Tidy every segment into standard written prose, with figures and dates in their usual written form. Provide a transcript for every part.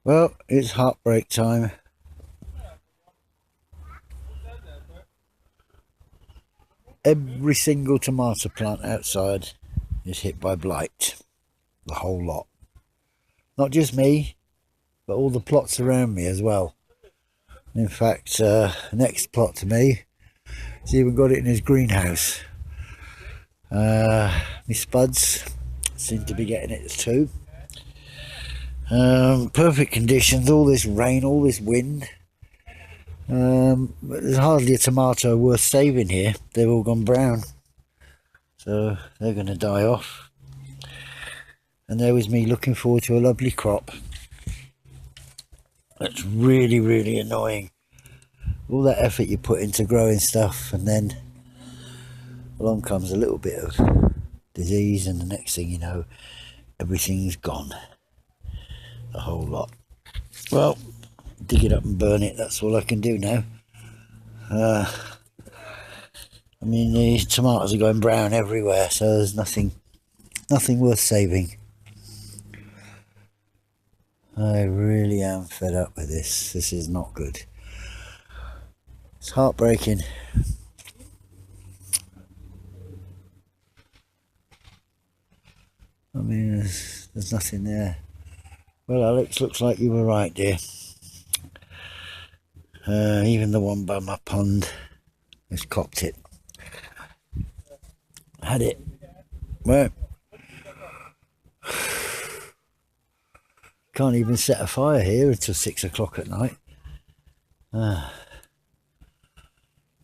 Well, it's heartbreak time. Every single tomato plant outside is hit by blight. The whole lot. Not just me, but all the plots around me as well. In fact, next plot to me, he's even got it in his greenhouse. My spuds seem to be getting it too. Perfect conditions, all this rain, all this wind. But there's hardly a tomato worth saving here. They've all gone brown, so they're going to die off. And there was me looking forward to a lovely crop. That's really, really annoying. All that effort you put into growing stuff, and then along comes a little bit of disease, and the next thing you know, everything's gone. The whole lot. Well, dig it up and burn it. That's all I can do now. I mean, the tomatoes are going brown everywhere, so there's nothing worth saving. I really am fed up with this. This is not good. It's heartbreaking. I mean, there's nothing there. Well, Alex, looks like you were right, dear. Even the one by my pond has copped it. Had it. Well, can't even set a fire here until 6 o'clock at night.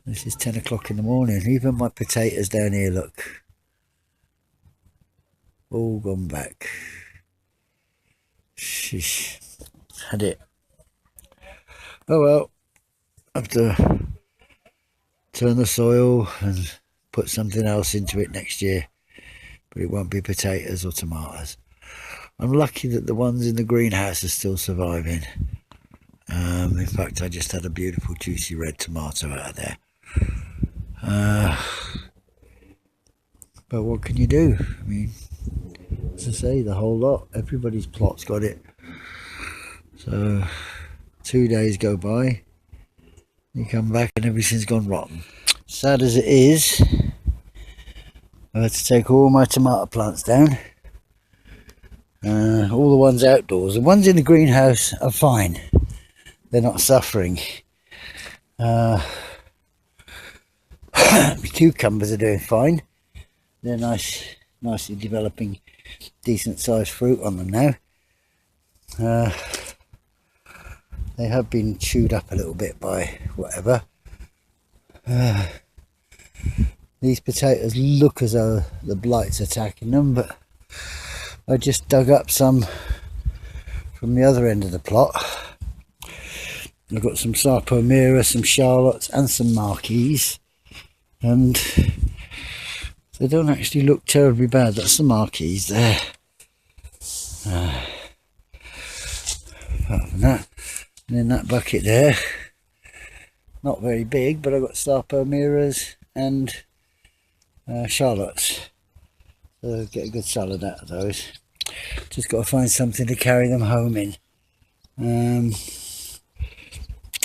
This is 10 o'clock in the morning. Even my potatoes down here, look, all gone back. Sheesh. Had it. Oh well, have to turn the soil and put something else into it next year, but it won't be potatoes or tomatoes. I'm lucky that the ones in the greenhouse are still surviving. In fact, I just had a beautiful juicy red tomato out of there. But what can you do? I mean, as I say, the whole lot, everybody's plot's got it. So 2 days go by, you come back and everything's gone rotten. Sad as it is, I had to take all my tomato plants down. All the ones outdoors. The ones in the greenhouse are fine. They're not suffering. The cucumbers are doing fine. They're nicely developing decent sized fruit on them now. They have been chewed up a little bit by whatever. These potatoes look as though the blight's attacking them, but I just dug up some from the other end of the plot. I've got some Sarpomera, some Charlottes and some Marquises, and they don't actually look terribly bad. That's the Marquise there. Apart from that, and in that bucket there, not very big, but I've got Sarpomeras and Charlottes. So get a good salad out of those. Just got to find something to carry them home in.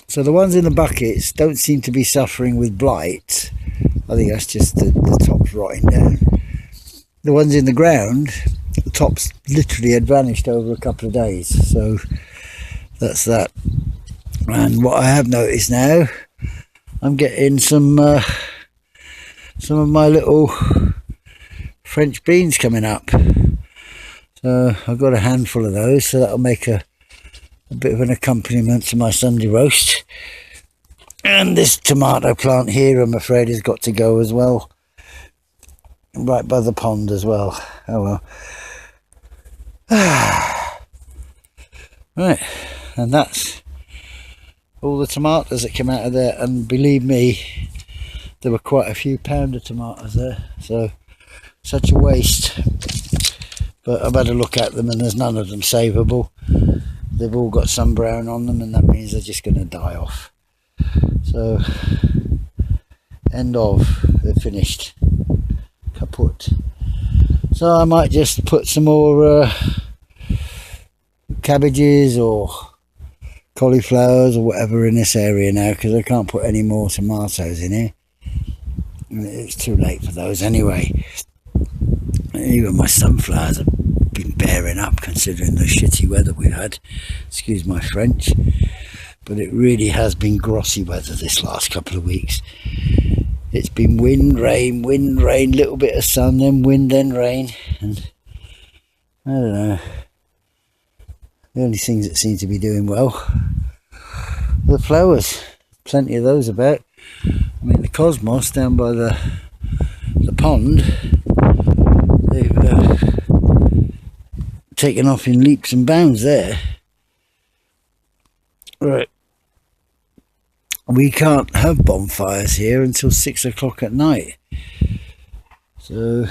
So the ones in the buckets don't seem to be suffering with blight. I think that's just the tops rotting down. The ones in the ground, the tops literally had vanished over a couple of days. So that's that. And what I have noticed now, I'm getting some of my little French beans coming up. So I've got a handful of those, so that'll make a bit of an accompaniment to my Sunday roast. And this tomato plant here, I'm afraid, has got to go as well, right by the pond as well. Oh well. Right, and that's all the tomatoes that came out of there, and believe me, there were quite a few pound of tomatoes there, so such a waste. But I've had a look at them and there's none of them savable. They've all got some brown on them, and that means they're just going to die off. So end of, they're finished, kaput. So I might just put some more cabbages or cauliflowers or whatever in this area now, because I can't put any more tomatoes in here. It's too late for those anyway. Even my sunflowers have been bearing up considering the shitty weather we've had. Excuse my French, but it really has been grossy weather this last couple of weeks. It's been wind, rain, little bit of sun, then wind, then rain, and I don't know. The only things that seem to be doing well are the flowers. Plenty of those about. I mean, the cosmos down by the pond, they've taken off in leaps and bounds there. Right. We can't have bonfires here until 6 o'clock at night. So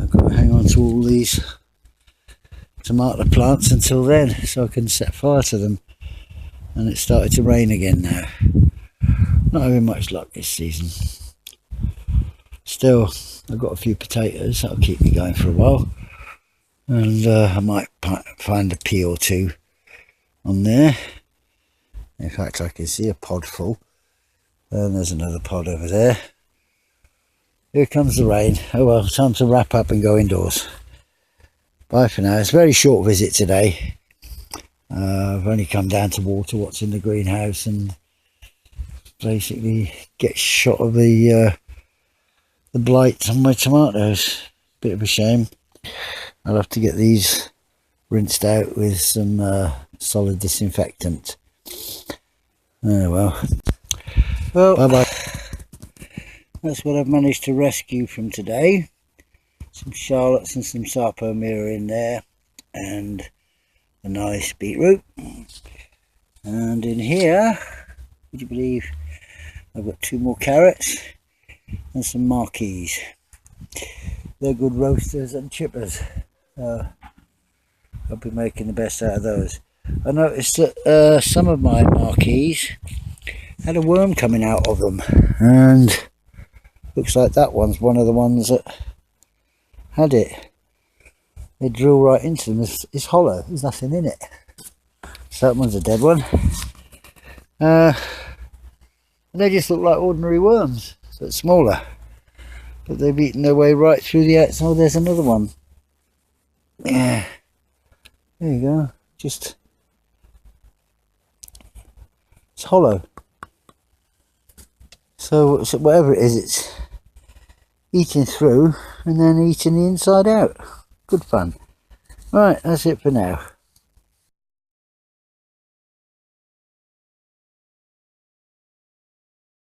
I've got to hang on to all these tomato plants until then so I can set fire to them. And it's started to rain again now. Not having much luck this season. Still, I've got a few potatoes that'll keep me going for a while. And I might find a pea or two on there. In fact, I can see a pod full. And there's another pod over there. Here comes the rain. Oh well, time to wrap up and go indoors. Bye for now. It's a very short visit today. I've only come down to water what's in the greenhouse and basically get shot of the blight on my tomatoes. Bit of a shame. I'll have to get these rinsed out with some solid disinfectant. Oh well, bye bye. That's what I've managed to rescue from today. Some shallots and some sarpomira in there, and a nice beetroot. And in here, would you believe, I've got 2 more carrots and some marquees. They're good roasters and chippers. I'll be making the best out of those. I noticed that some of my marquees had a worm coming out of them, and looks like that one's one of the ones that had it. They drill right into them. It's hollow, there's nothing in it. So that one's a dead one. They just look like ordinary worms, but smaller. But they've eaten their way right through the outside. Oh, there's another one. Yeah, there you go. Just, it's hollow. So whatever it is, it's eating through and then eating the inside out. Good fun. Right, that's it for now.